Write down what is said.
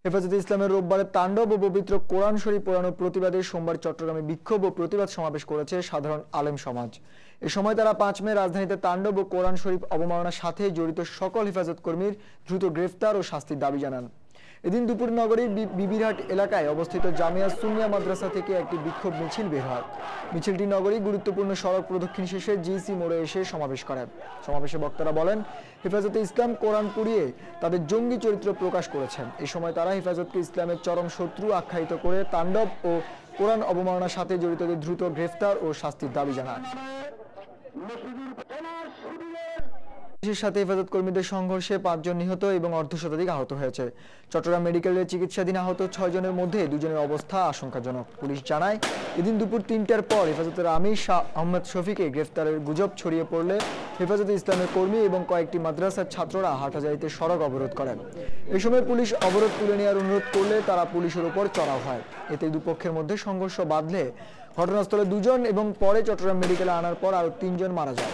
হেফাজতে ইসলামের রোববারের তাণ্ডব ও পবিত্র কোরআন শরীফ পোড়ানোর প্রতিবাদে সোমবার চট্টগ্রামে বিক্ষোভ ও প্রতিবাদ সমাবেশ করেছে সাধারণ আলেম সমাজ। এ সময় তারা ৫ মে রাজধানীতে তাণ্ডব ও কোরআন শরীফ অবমাননার সাথে জড়িত সকল হেফাজত কর্মীর দ্রুত গ্রেফতার ও শাস্তির দাবি জানান। এদিন দুপুর নগরীর বিবিরহাট এলাকায় অবস্থিত জামিয়া সুন্নিয়া মাদ্রাসা থেকে একটি বিক্ষোভ মিছিল বের হয়। মিছিলটি নগরীর গুরুত্বপূর্ণ সড়ক প্রদক্ষিণ শেষে জিসি মোড়ে এসে সমাবেশ করে। সমাবেশে বক্তারা বলেন, হেফাজতে ইসলাম কোরআন পুড়িয়ে তাদের জঙ্গি চরিত্র প্রকাশ করেছেন। এই সময় তারা হেফাজতকে ইসলামের চরম শত্রু আখ্যায়িত করে তাণ্ডব ও কোরআন অবমাননার সাথে জড়িতদের দ্রুত গ্রেফতার ও শাস্তির দাবি জানান। পুলিশের সাথে হেফাজত কর্মীদের সংঘর্ষে ৫ জন নিহত এবং অর্ধশতাধিক আহত হয়েছে। চট্টগ্রাম মেডিকেলে চিকিৎসাধীন আহত ৬ জনের মধ্যে ২ জনের অবস্থা আশঙ্কাজনক। পুলিশ জানায়, এদিন দুপুর ৩টার পর হেফাজতের আমির শাহ আহমেদ শফিকে গ্রেফতারের গুজব ছড়িয়ে পড়লে হেফাজতে ইসলামের কর্মী এবং কয়েকটি মাদ্রাসার ছাত্ররা হাটাজারিতে সড়ক অবরোধ করেন। এই সময় পুলিশ অবরোধ তুলে নেওয়ার অনুরোধ করলে তারা পুলিশের উপর চড়াও হয়। এতে দুপক্ষের মধ্যে সংঘর্ষ বাধলে ঘটনাস্থলে ২ জন এবং পরে চট্টগ্রাম মেডিকেলে আনার পর আরও ৩ জন মারা যায়।